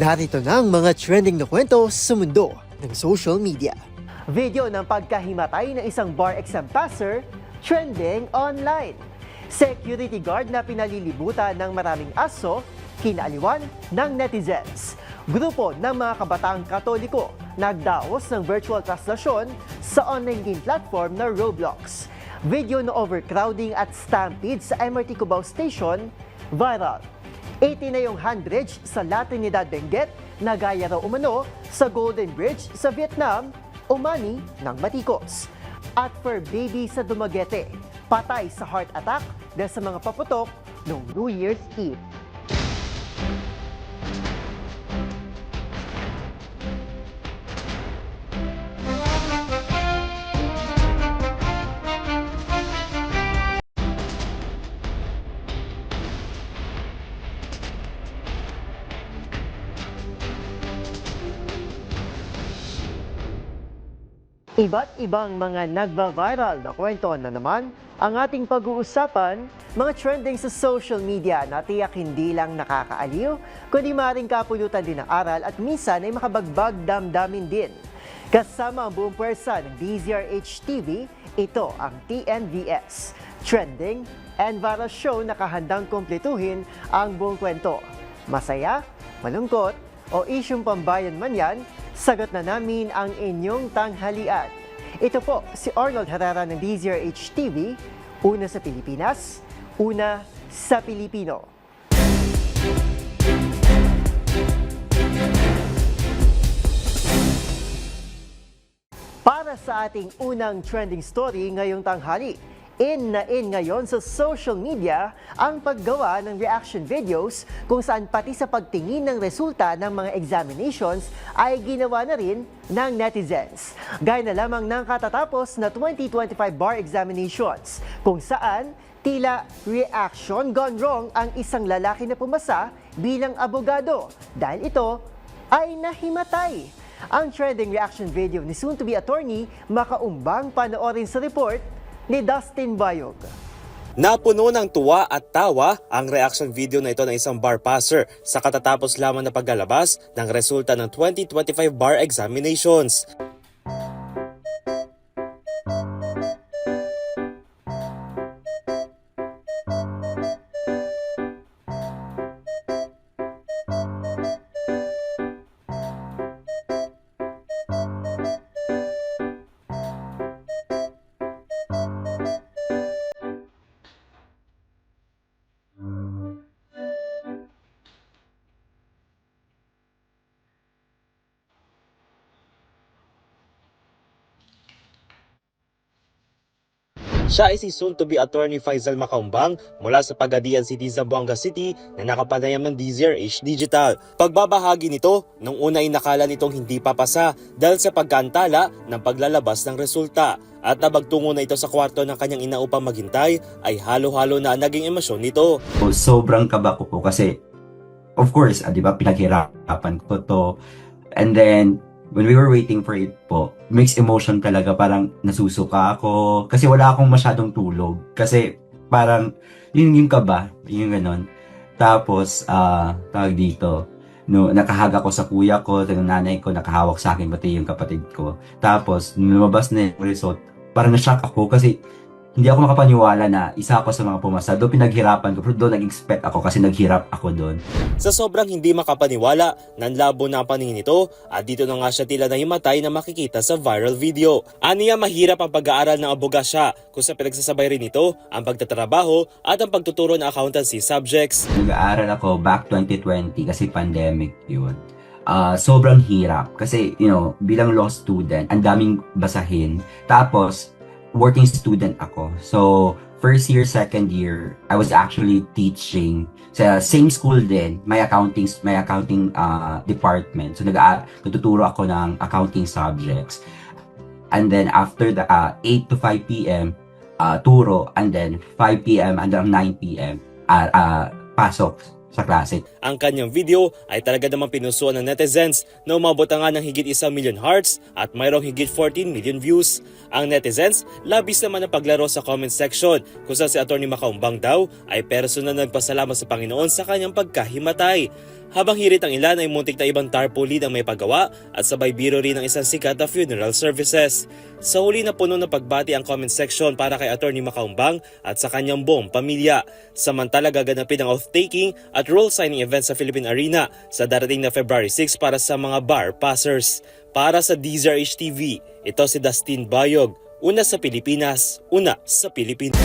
Narito na ang mga trending na kwento sa mundo ng social media. Video ng pagkahimatay ng isang bar exam passer trending online. Security guard na pinalilibutan ng maraming aso, kinaaliwan ng netizens. Grupo ng mga kabataang Katoliko nagdaos ng virtual translation sa online game platform na Roblox. Video na overcrowding at stampede sa MRT Cubao Station viral. 80 na yung handbridge sa La Trinidad Benguet na gaya raw umano sa Golden Bridge sa Vietnam, umani ng matikos. At for baby sa Dumaguete, patay sa heart attack dahil sa mga paputok noong New Year's Eve. Iba't ibang mga nagva-viral na kwento na naman ang ating pag-uusapan, mga trending sa social media na tiyak hindi lang nakakaaliw, kundi maaaring kapulutan din ng aral at minsan ay makabagbag damdamin din. Kasama ang buong pwersa ng DZRH TV, ito ang TNVS, Trending and Viral Show na kahandang kumpletuhin ang buong kwento. Masaya, malungkot, o isyong pambayan man yan, sagot na namin ang inyong tanghalian. Ito po si Arnold Herrera ng DZRH TV, una sa Pilipinas, una sa Pilipino. Para sa ating unang trending story ngayong tanghali, in ngayon sa social media ang paggawa ng reaction videos kung saan pati sa pagtingin ng resulta ng mga examinations ay ginawa na rin ng netizens. Gaya na lamang ng katatapos na 2025 bar examinations kung saan tila reaction gone wrong ang isang lalaki na pumasa bilang abogado dahil ito ay nahimatay. Ang trending reaction video ni soon-to-be attorney makaumbang panoorin sa report ni Dustin Bayog. Napuno ng tuwa at tawa ang reaction video na ito ng isang bar passer sa katatapos lamang na paglalabas ng resulta ng 2025 bar examinations. Siya ay si soon-to-be attorney Faisal Makaumbang mula sa Pagadian City, Zamboanga City na nakapanayam ng DZRH Digital. Pagbabahagi nito, nung una ay nakala nitong hindi papasa dahil sa pagkaantala ng paglalabas ng resulta. At nabagtungo na ito sa kwarto ng kanyang ina upang maghintay, ay halo-halo na naging emosyon nito. Sobrang kaba ko po kasi, of course, di ba, pinaghirapan ko to. And then, when we were waiting for it po, mixed emotion talaga, parang nasusuka ako. Kasi wala akong masyadong tulog. Kasi parang, yun yung kaba, yung ganon. Tapos, tawag dito, no, nakahaga ko sa kuya ko, ng nanay ko, nakahawak sa akin, pati yung kapatid ko. Tapos, lumabas na yung result, parang na-shock ako kasi hindi ako makapaniwala na isa ako sa mga pumasa. Doon pinaghirapan ko, pero doon nag-expect ako kasi naghirap ako doon. Sa sobrang hindi makapaniwala, nanlabo na ang paningin nito at dito na nga siya tila nahimatay na makikita sa viral video. Aniya mahirap ang pag-aaral ng abogasya kung sa pinagsasabay rin ito ang pagtatrabaho at ang pagtuturo ng accountancy subjects. Nag-aaral ako back 2020 kasi pandemic yun. Sobrang hirap kasi, bilang law student, ang daming basahin. Tapos, working student ako. So, first year, second year, I was actually teaching sa same school din, may accounting department. So, nagtuturo ako ng accounting subjects. And then, after the 8 to 5 p.m., turo, and then 5 p.m. hanggang 9 p.m., pasok sa klase. Ang kanyang video ay talaga namang pinusuan ng netizens na umabot na nga ng higit 1 million hearts at mayroong higit 14 million views. Ang netizens, labis naman ang paglaro sa comment section kung saan si Atty. Makaumbang daw ay personal na nagpasalamat sa Panginoon sa kanyang pagkahimatay. Habang hirit ang ilan ay muntik na ibang tarpaulin ang may paggawa at sabay biro rin ng isang sikat na funeral services. Sa huli na puno ng pagbati ang comment section para kay Atty. Makaumbang at sa kanyang buong pamilya. Samantala gaganapin ang oath-taking at role signing event sa Philippine Arena sa darating na February 6 para sa mga bar passers. Para sa DZRH TV, ito si Dustin Bayog. Una sa Pilipinas, una sa Pilipinas.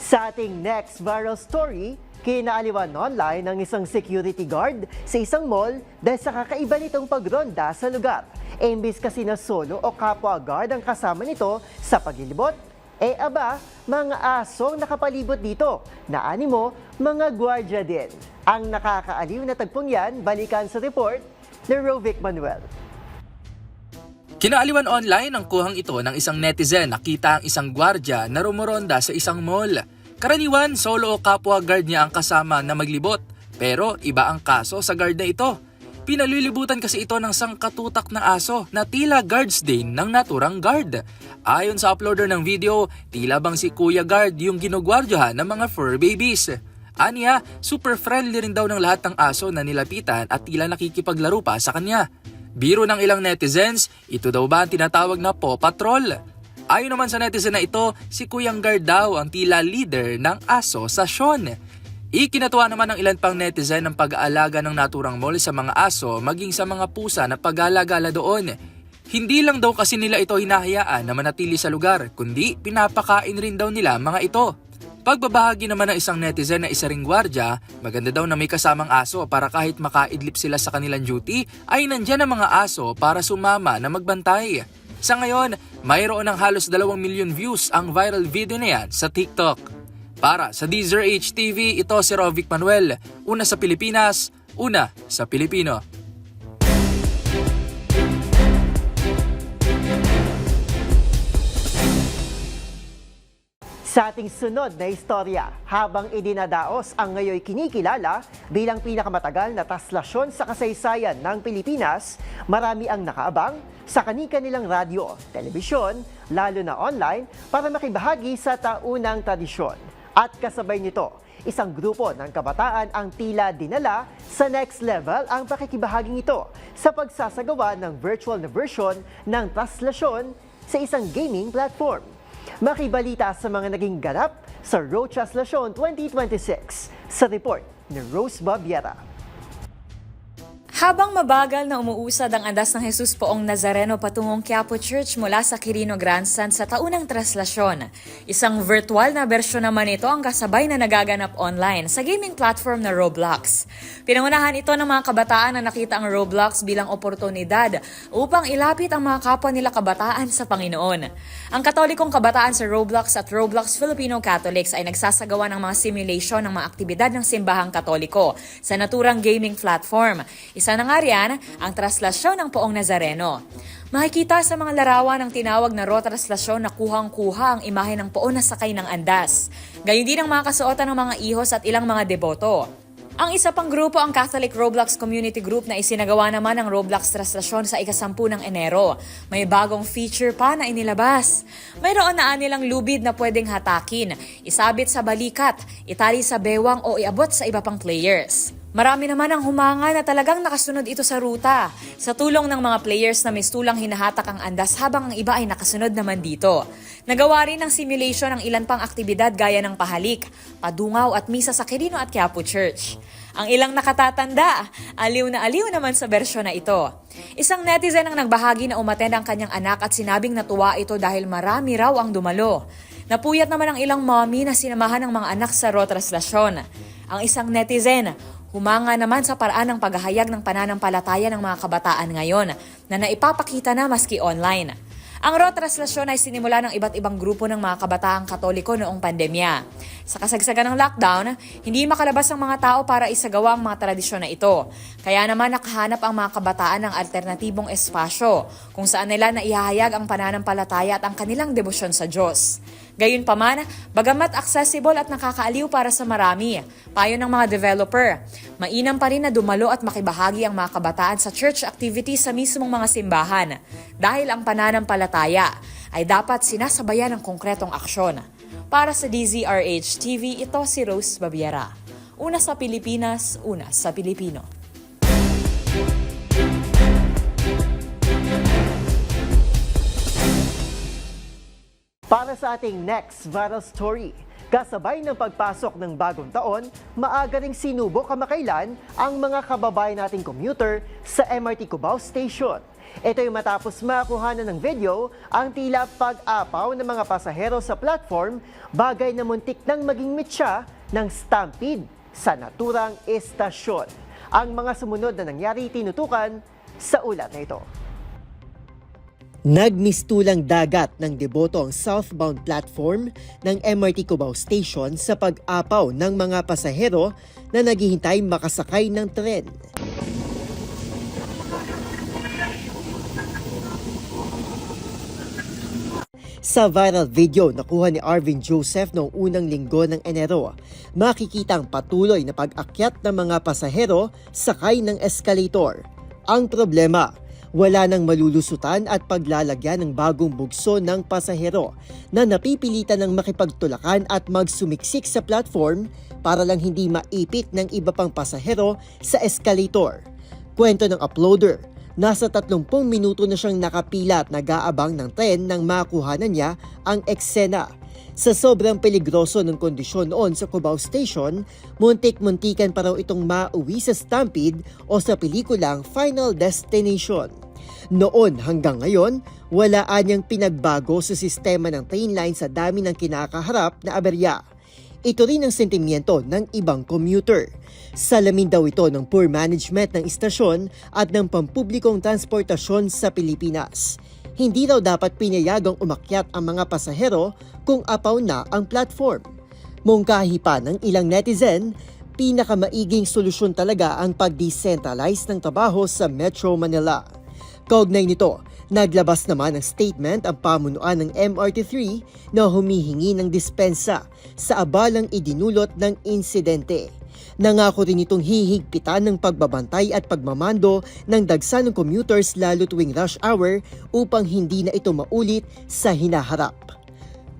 Sa ating next viral story, kinaaliwan online ng isang security guard sa isang mall dahil sa kakaiba nitong pagronda sa lugar. Imbis kasi na solo o kapwa guard ang kasama nito sa paglilibot, mga asong nakapalibot dito na animo, mga gwardya din. Ang nakakaaliw na tagpong yan, balikan sa report ni Rovic Manuel. Kinaaliwan online ang kuhang ito ng isang netizen. Nakita ang isang gwardya na rumoronda sa isang mall. Karaniwan, solo o kapwa guard niya ang kasama na maglibot. Pero iba ang kaso sa guard na ito. Pinalilibutan kasi ito ng sangkatutak na aso na tila guards din ng naturang guard. Ayon sa uploader ng video, tila bang si Kuya Guard yung ginugwardyahan ng mga fur babies. Aniya, super friendly rin daw ng lahat ng aso na nilapitan at tila nakikipaglaro pa sa kanya. Biro ng ilang netizens, ito daw ba ang tinatawag na Paw Patrol? Ayon naman sa netizen na ito, si Kuyang Guard daw ang tila leader ng asosasyon. Ikinatuwa naman ng ilan pang netizen ang pag-aalaga ng naturang mall sa mga aso maging sa mga pusa na pag-alagala doon. Hindi lang daw kasi nila ito hinahayaan na manatili sa lugar, kundi pinapakain rin daw nila mga ito. Pagbabahagi naman ng isang netizen na isa ring gwardya, maganda daw na may kasamang aso para kahit makaidlip sila sa kanilang duty, ay nandyan ang mga aso para sumama na magbantay. Sa ngayon, mayroon ng halos 2 million views ang viral video na yan sa TikTok. Para sa DZRH TV, ito si Rovic Manuel, una sa Pilipinas, una sa Pilipino. Sa ating sunod na istorya, habang idinadaos ang ngayoy kinikilala bilang pinakamatagal na taslasyon sa kasaysayan ng Pilipinas, marami ang nakaabang sa kani-kanilang radyo, telebisyon, lalo na online para makibahagi sa taunang tradisyon. At kasabay nito, isang grupo ng kabataan ang tila dinala sa next level ang pakikibahaging ito sa pagsasagawa ng virtual na version ng taslasyon sa isang gaming platform. Makibalita sa mga naging ganap sa Road Taslasyon 2026 sa report ni Rose Babiera. Habang mabagal na umuusad ang andas ng Jesus Poong Nazareno patungong Quiapo Church mula sa Quirino Grandstand sa taunang traslasyon, isang virtual na bersyon naman ito ang kasabay na nagaganap online sa gaming platform na Roblox. Pinangunahan ito ng mga kabataan na nakita ang Roblox bilang oportunidad upang ilapit ang mga kapwa nila kabataan sa Panginoon. Ang Katolikong kabataan sa Roblox at Roblox Filipino Catholics ay nagsasagawa ng mga simulation ng mga aktibidad ng simbahang Katoliko sa naturang gaming platform. Isa na nga riyan ang traslasyon ng Poong Nazareno. Makikita sa mga larawan ng tinawag na raw traslasyon na kuhang-kuha ang imahe ng poon na sakay ng andas. Gayon din ang mga kasuotan ng mga ihos at ilang mga deboto. Ang isa pang grupo ang Catholic Roblox Community Group na isinagawa naman ang Roblox traslasyon sa ika-10 ng Enero. May bagong feature pa na inilabas. Mayroon na anilang lubid na pwedeng hatakin, isabit sa balikat, itali sa bewang o iabot sa iba pang players. Marami naman ang humanga na talagang nakasunod ito sa ruta. Sa tulong ng mga players na may stulang hinahatak ang andas habang ang iba ay nakasunod naman dito. Nagawa rin ng simulation ang ilan pang aktibidad gaya ng pahalik, padungaw at misa sa Quirino at Quiapo Church. Ang ilang nakatatanda, aliw na aliw naman sa bersyon na ito. Isang netizen ang nagbahagi na umattend ang kanyang anak at sinabing natuwa ito dahil marami raw ang dumalo. Napuyat naman ang ilang mommy na sinamahan ng mga anak sa raw traslasyon. Ang isang netizen, humanga naman sa paraan ng paghahayag ng pananampalataya ng mga kabataan ngayon na naipapakita na maski online. Ang raw traslasyon ay sinimula ng iba't ibang grupo ng mga kabataang Katoliko noong pandemya. Sa kasagsagan ng lockdown, hindi makalabas ang mga tao para isagawa ang mga tradisyon na ito. Kaya naman nakahanap ang mga kabataan ng alternatibong espasyo kung saan nila naihahayag ang pananampalataya at ang kanilang debosyon sa Diyos. Gayunpaman, bagamat accessible at nakakaaliw para sa marami, payo ng mga developer, mainam pa rin na dumalo at makibahagi ang mga kabataan sa church activities sa mismong mga simbahan dahil ang pananampalataya ay dapat sinasabayan ng konkretong aksyon. Para sa DZRH TV, ito si Rose Babiara. Una sa Pilipinas, una sa Pilipino. Para sa ating next viral story, kasabay ng pagpasok ng bagong taon, maaga ring sinubok kamakailan ang mga kababayan nating commuter sa MRT Cubao Station. Ito ay matapos makuhanan ng video ang tila pag-apaw ng mga pasahero sa platform, bagay na muntik nang maging mitya ng stampede sa naturang estasyon. Ang mga sumunod na nangyari tinutukan sa ulat na ito. Nagmistulang dagat ng deboto ang southbound platform ng MRT Cubao Station sa pag-apaw ng mga pasahero na naghihintay makasakay ng tren. Sa viral video na kuha ni Arvin Joseph noong unang linggo ng Enero, makikita ang patuloy na pag-akyat ng mga pasahero sakay ng escalator. Ang problema, wala nang malulusutan at paglalagyan ng bagong bugso ng pasahero na napipilitan ng makipagtulakan at magsumiksik sa platform para lang hindi maipit ng iba pang pasahero sa escalator. Kwento ng uploader, nasa 30 minuto na siyang nakapila at nag-aabang ng tren nang makuhanan niya ang eksena. Sa sobrang peligroso ng kondisyon noon sa Cubao Station, muntik-muntikan pa raw itong mauwi sa stampede o sa pelikulang Final Destination. Noon hanggang ngayon, wala anyang pinagbago sa sistema ng train line sa dami ng kinakaharap na aberya. Ito rin ang sentimiento ng ibang commuter. Salamin daw ito ng poor management ng istasyon at ng pampublikong transportasyon sa Pilipinas. Hindi raw dapat pinayagang umakyat ang mga pasahero kung apaw na ang platform. Mungkahi pa ng ilang netizen, pinakamaiging solusyon talaga ang pag-decentralize ng trabaho sa Metro Manila. Kaugnay nito, naglabas naman ng statement ang pamunuan ng MRT3 na humihingi ng dispensa sa abalang idinulot ng insidente. Nangako rin itong hihigpitan ng pagbabantay at pagmamando ng dagsa ng commuters lalo tuwing rush hour upang hindi na ito maulit sa hinaharap.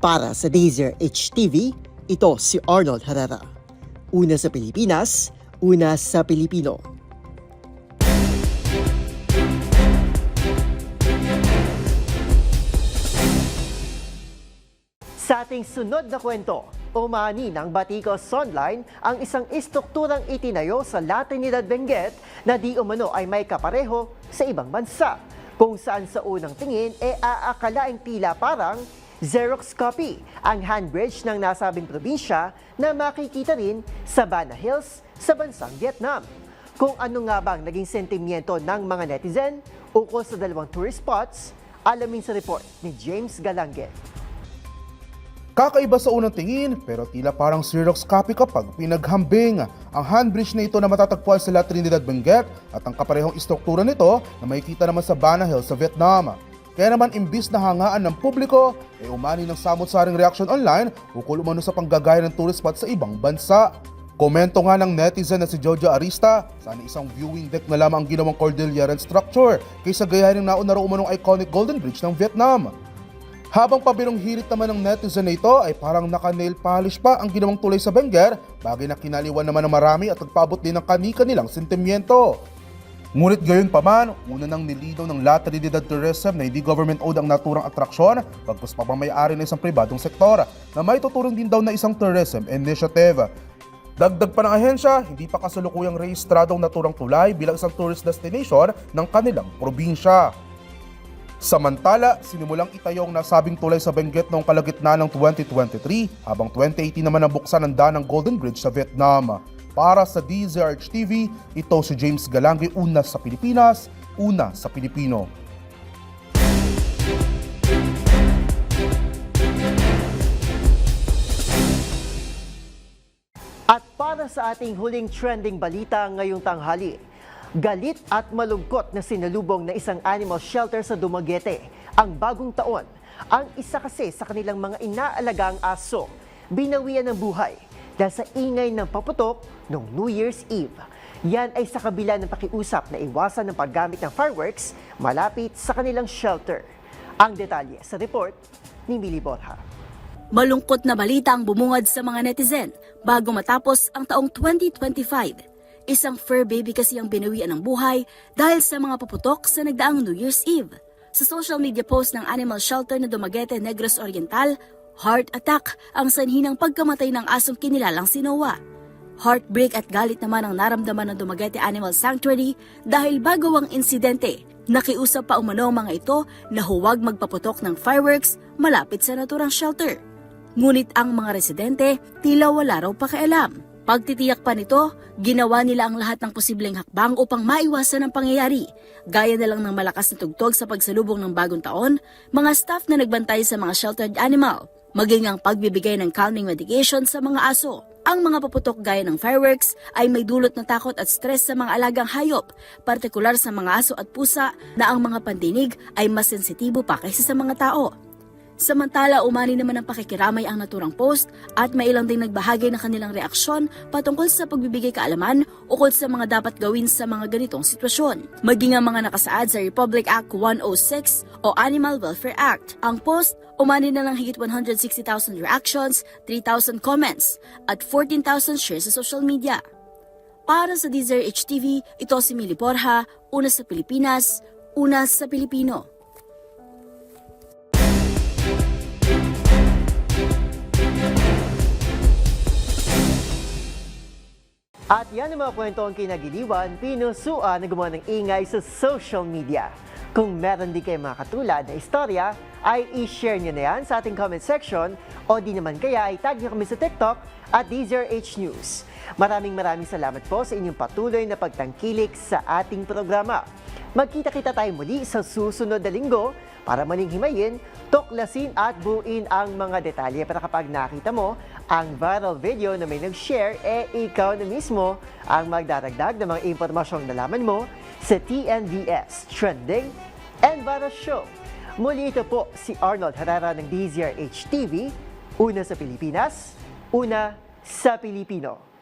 Para sa DZRH TV, ito si Arnold Herrera. Una sa Pilipinas, una sa Pilipino. Sa ating sunod na kwento, umani ng Batikos Online ang isang istrukturang itinayo sa Latinidad Benguet na di umano ay may kapareho sa ibang bansa, kung saan sa unang tingin aakalaing tila parang Xerox copy ang handbridge ng nasabing probinsya na makikita rin sa Bana Hills sa bansang Vietnam. Kung ano nga bang naging sentimiento ng mga netizen ukol sa dalawang tourist spots, alamin sa report ni James Galangue. Kakaiba sa unang tingin pero tila parang Xerox copy kapag pinaghambing. Ang handbridge na ito na matatagpuan sa La Trinidad Benguet at ang kaparehong istruktura nito na makikita naman sa Bana Hills sa Vietnam. Kaya naman imbis na hangaan ng publiko, umani ng samot-saring reaction online ukol umano sa panggagaya ng tourist spot sa ibang bansa. Komento nga ng netizen na si Jojo Arista, sana isang viewing deck na lamang ang ginawang Cordilleran structure kaysa gayahin ng nauna raw umanong iconic Golden Bridge ng Vietnam. Habang pabirong hirit naman ng netizen na ito ay parang naka-nail polish pa ang ginawang tulay sa Benguer, bagay na kinaliwan naman ng marami at nagpaabot din ng kani-kanilang sentimiento. Ngunit gayon pa man, una nang nilinaw ng La Trinidad Tourism na hindi government-owned ang naturang atraksyon, pagpus pa may-ari ng isang pribadong sektor na may tuturong din daw na isang tourism initiative. Dagdag pa ng ahensya, hindi pa kasalukuyang rehistradong naturang tulay bilang isang tourist destination ng kanilang probinsya. Samantala, sinimulang itayong nasabing tulay sa Benguet noong kalagitnaan ng 2023 habang 2018 naman ang buksan ng daan ng Golden Bridge sa Vietnam. Para sa DZRH TV, ito si James Galangue, una sa Pilipinas, una sa Pilipino. At para sa ating huling trending balita ngayong tanghali, galit at malungkot na sinalubong ng isang animal shelter sa Dumaguete ang bagong taon. Ang isa kasi sa kanilang mga inaalagang aso, binawian ng buhay dahil sa ingay ng paputok noong New Year's Eve. Yan ay sa kabila ng pakiusap na iwasan ng paggamit ng fireworks malapit sa kanilang shelter. Ang detalye sa report ni Millie Borja. Malungkot na balita ang bumungad sa mga netizen bago matapos ang taong 2025. Isang fur baby kasi ang binawian ng buhay dahil sa mga paputok sa nagdaang New Year's Eve. Sa social media post ng animal shelter na Dumaguete, Negros Oriental, heart attack ang sanhi ng pagkamatay ng asong kinilalang si Noah. Heartbreak at galit naman ang naramdaman ng Dumaguete Animal Sanctuary dahil bago ang insidente, nakiusap pa umano ang mga ito na huwag magpaputok ng fireworks malapit sa naturang shelter. Ngunit ang mga residente tila wala raw pakialam. Pagtitiyak pa nito, ginawa nila ang lahat ng posibleng hakbang upang maiwasan ang pangyayari. Gaya na lang ng malakas na tugtog sa pagsalubong ng bagong taon, mga staff na nagbantay sa mga sheltered animal, maging ang pagbibigay ng calming medication sa mga aso. Ang mga paputok gaya ng fireworks ay may dulot na takot at stress sa mga alagang hayop, partikular sa mga aso at pusa na ang mga pandinig ay mas sensitibo pa kaysa sa mga tao. Samantala, umani naman ang pakikiramay ang naturang post at may ilang ding nagbahagi ng kanilang reaksyon patungkol sa pagbibigay kaalaman ukol sa mga dapat gawin sa mga ganitong sitwasyon. Maging ang mga nakasaad sa Republic Act 106 o Animal Welfare Act. Ang post, umani na ng higit 160,000 reactions, 3,000 comments at 14,000 shares sa social media. Para sa DZRH TV, ito si Millie Borja, una sa Pilipinas, una sa Pilipino. At yan ang mga kwento ang kinagiliwan, pinusuan na gumawa ng ingay sa social media. Kung meron din kayo mga katulad na istorya, ay i-share nyo na yan sa ating comment section o di naman kaya ay tag nyo kami sa TikTok at DZRH News. Maraming salamat po sa inyong patuloy na pagtangkilik sa ating programa. Magkita-kita tayo muli sa susunod na linggo para maling himayin, tuklasin at buuin ang mga detalye. Para kapag nakita mo ang viral video na may nag-share, ikaw na mismo ang magdaragdag ng mga impormasyong nalaman mo sa TNVS Trending and Viral Show. Muli ito po si Arnold Herrera ng DZRH TV, una sa Pilipinas, una sa Pilipino.